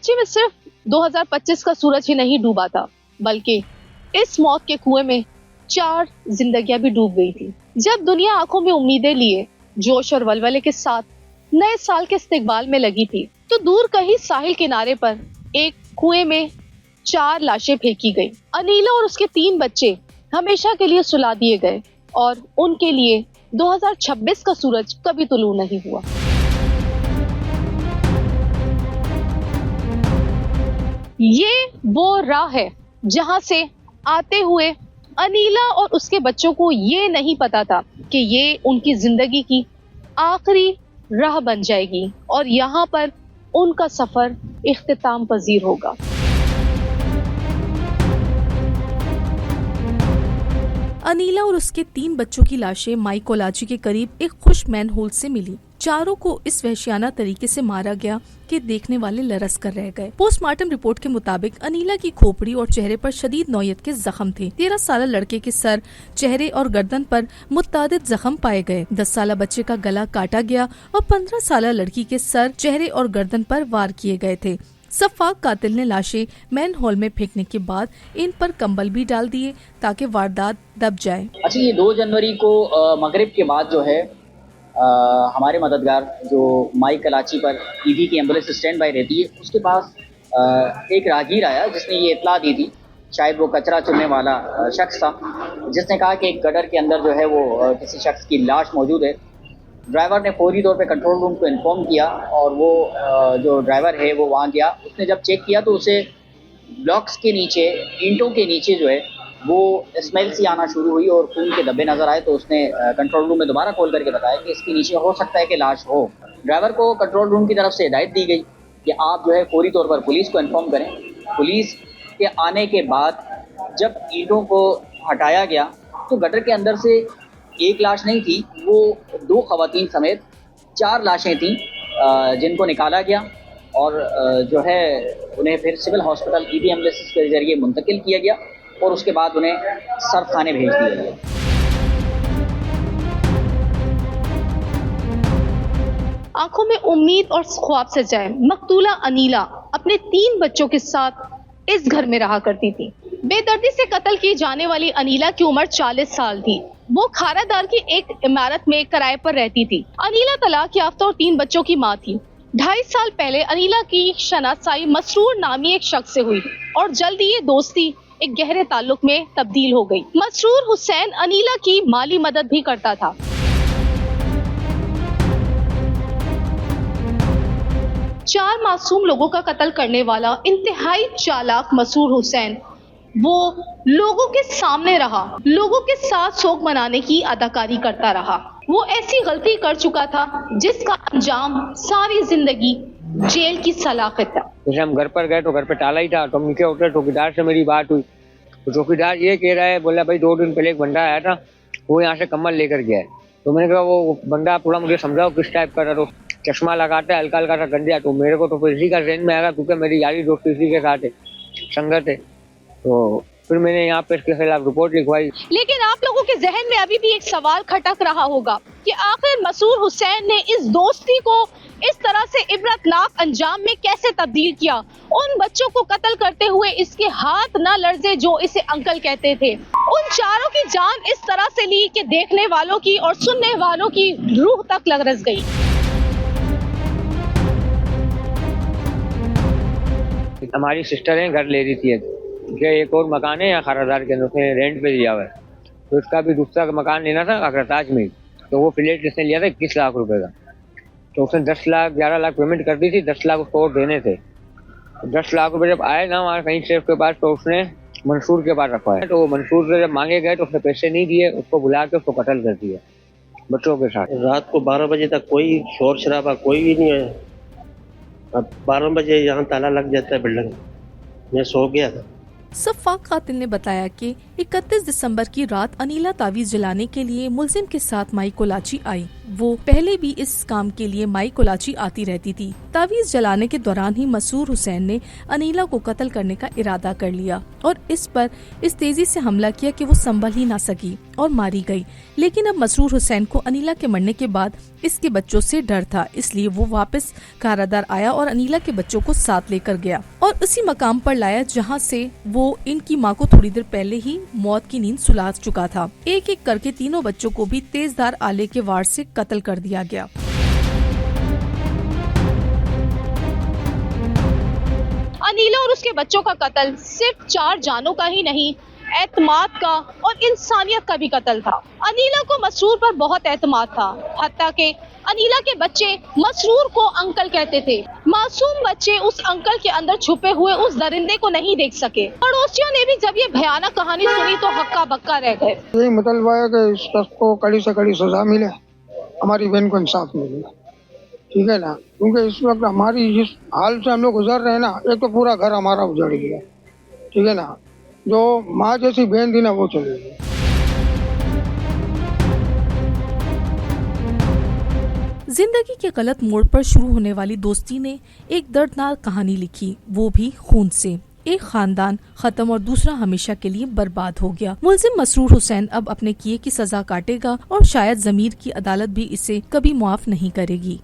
कराची में सिर्फ 2025 का सूरज ही नहीं डूबा था, बल्कि इस मौत के कुएं में 4 जिंदगियां भी डूब गई थी। जब दुनिया आंखों में उम्मीदें लिए जोश और वलवले के साथ नए साल के इस्तकबाल में लगी थी, तो दूर कहीं साहिल किनारे पर एक कुएं में 4 लाशें फेंकी गई। अनीला और उसके 3 बच्चे हमेशा के लिए सुला दिए गए और उनके लिए 2026 का सूरज कभी तुलू नहीं हुआ। ये वो राह है जहां से आते हुए अनीला और उसके बच्चों को ये नहीं पता था कि ये उनकी जिंदगी की आखिरी राह बन जाएगी और यहाँ पर उनका सफर इख्तिताम पजीर होगा। अनीला और उसके 3 बच्चों की लाशें माई कोलाची के करीब एक खुश मैनहोल से मिली। चारों को इस वहशियाना तरीके से मारा गया कि देखने वाले लरस कर रह गए। पोस्टमार्टम रिपोर्ट के मुताबिक अनीला की खोपड़ी और चेहरे पर शदीद नौयत के जख्म थे। 13 साल लड़के के सर, चेहरे और गर्दन पर मुत्तादिद जख्म पाए गए। 10 साल बच्चे का गला काटा गया और 15 साल लड़की के सर, चेहरे और गर्दन पर वार किए गए थे। सफाक कातिल ने लाशें मैन हॉल में फेंकने के बाद इन पर कंबल भी डाल दिए ताकि वारदात दब जाए। अच्छा, ये 2 जनवरी को मगरिब के बाद जो है हमारे मददगार जो माई कराची पर ईवी की एम्बुलेंस स्टैंड बाई रहती है, उसके पास एक राहगीर आया जिसने ये इत्तला दी थी। शायद वो कचरा चुनने वाला शख्स था, जिसने कहा कि एक गटर के अंदर जो है वो किसी शख्स की लाश मौजूद है। ड्राइवर ने फौरी तौर पे कंट्रोल रूम को इन्फॉर्म किया और वो जो ड्राइवर है वो वहाँ गया। उसने जब चेक किया तो उसे ब्लॉक्स के नीचे, ईंटों के नीचे जो है वो स्मेल सी आना शुरू हुई और खून के धब्बे नजर आए। तो उसने कंट्रोल रूम में दोबारा कॉल करके बताया कि इसके नीचे हो सकता है कि लाश हो। ड्राइवर को कंट्रोल रूम की तरफ से हिदायत दी गई कि आप जो है फौरी तौर पर पुलिस को इन्फॉर्म करें। पुलिस के आने के बाद जब ईंटों को हटाया गया तो गटर के अंदर से एक लाश नहीं थी, वो 2 खवातीन समेत 4 लाशें थीं जिनको निकाला गया और जो है उन्हें फिर सिविल हॉस्पिटल ईवी एम्बुलेंस के जरिए मुंतकिल किया गया और उसके बाद उन्हें सर्फ खाने भेज दिया गया। आंखों में उम्मीद और ख्वाब सजाए मकतूला अनीला अपने 3 बच्चों के साथ इस घर में रहा करती थी। बेदर्दी से कत्ल की जाने वाली अनीला की उम्र 40 साल थी। वो खारादार की एक इमारत में किराए पर रहती थी। अनीला तलाक याफ्ता और 3 बच्चों की मां थी। 2.5 साल पहले अनीला की शनाख्त मसरूर नामी एक शख्स से हुई और जल्द ये दोस्ती एक गहरे ताल्लुक में तब्दील हो गई। मसरूर हुसैन अनीला की माली मदद भी करता था। चार मासूम लोगों का कत्ल करने वाला इंतहाई चालाक मसरूर हुसैन वो लोगों के सामने रहा, लोगों के साथ शोक मनाने की अदाकारी करता रहा। वो ऐसी गलती कर चुका था जिसका अंजाम सारी जिंदगी जेल की सलाखत था। जैसे हम घर पर गए तो घर पे ताला ही था, तो हम नीचे उतरे, चौकीदार से मेरी बात हुई तो चौकीदार ये कह रहा है, बोला भाई 2 दिन पहले एक बंदा आया था, वो यहाँ से कम्बल लेकर गया है। तो मैंने कहा वो बंदा थोड़ा मुझे समझाओ किस टाइप का था। तो चश्मा लगाता है, हल्का हल्का सा गंजा। तो मेरे को तो फिर इसी का जहन में आया क्योंकि मेरी यारी दोस्ती इसी के साथ है, संगत है। तो फिर मैंने यहाँ पे इसके खिलाफ रिपोर्ट लिखवाई। लेकिन आप लोगों के जहन में अभी भी एक सवाल खटक रहा होगा कि आखिर मसरूर हुसैन ने इस दोस्ती को इस तरह से इबरतनाक अंजाम में कैसे तब्दील किया। उन बच्चों को कत्ल करते हुए इसके हाथ न लर्जे जो इसे अंकल कहते थे। उन चारों की जान इस तरह से ली कि देखने वालों की और सुनने वालों की रूह तक लरज़ गई। हमारी सिस्टर है, घर ले रही थी कि एक और मकान है यहाँ खारादार के अंदर, उसने रेंट पे दिया हुआ है। तो उसका भी दूसरा मकान लेना था अगरताज में। तो वो फ्लैट इसने लिया था 21 लाख रुपए का। तो उसने 10 लाख 11 लाख पेमेंट कर दी थी, 10 लाख उसको और देने थे। 10 लाख रुपए जब आए ना वहाँ कहीं से उसके पास, तो उसने मंसूर के पास रखवाया। तो मंसूर से जब मांगे गए तो उसने पैसे नहीं दिए, उसको बुला के उसको कत्ल कर दिया बच्चों के साथ। रात को 12 बजे तक कोई शोर शराबा कोई भी नहीं है। अब 12 बजे यहाँ ताला लग जाता है बिल्डिंग, मैं सो गया था। सफाक कातिल ने बताया कि 31 दिसंबर की रात अनीला तावीज़ जलाने के लिए मुलजिम के साथ माई कोलाची आई। वो पहले भी इस काम के लिए माई कोलाची आती रहती थी। तावीज जलाने के दौरान ही मसरूर हुसैन ने अनीला को कत्ल करने का इरादा कर लिया और इस पर इस तेजी से हमला किया कि वो संभल ही ना सकी और मारी गई। लेकिन अब मसरूर हुसैन को अनीला के मरने के बाद इसके बच्चों से डर था, इसलिए वो वापस कारादार आया और अनीला के बच्चों को साथ लेकर गया और उसी मकाम पर लाया जहां से वो इनकी मां को थोड़ी देर पहले ही मौत की नींद सुला चुका था। एक एक करके तीनों बच्चों को भी तेजधार आले के वार से कत्ल कर दिया गया। अनीला और उसके बच्चों का कत्ल सिर्फ 4 जानों का ही नहीं, एतमाद का और इंसानियत का भी कत्ल था। अनीला को मसरूर पर बहुत एतमाद था, हत्ता के अनीला के बच्चे मसरूर को अंकल कहते थे। मासूम बच्चे उस अंकल के अंदर छुपे हुए उस दरिंदे को नहीं देख सके। पड़ोसियों ने भी जब ये भयानक कहानी सुनी तो हक्का बक्का रह गए। यही मतलब है कि इस शख्स को कड़ी से कड़ी सजा मिले, हमारी बहन को इंसाफ मिले, ठीक है ना। क्योंकि इस वक्त हमारी जिस हाल से हम लोग गुजर रहे हैं ना, एक तो पूरा घर हमारा उजड़ गया, ठीक है ना। जो माँ जैसी बहन थी ना वो चली गई। जिंदगी के गलत मोड़ पर शुरू होने वाली दोस्ती ने एक दर्दनाक कहानी लिखी, वो भी खून से। एक खानदान खत्म और दूसरा हमेशा के लिए बर्बाद हो गया। मुलजिम मसरूर हुसैन अब अपने किए की सजा काटेगा और शायद ज़मीर की अदालत भी इसे कभी मुआफ नहीं करेगी।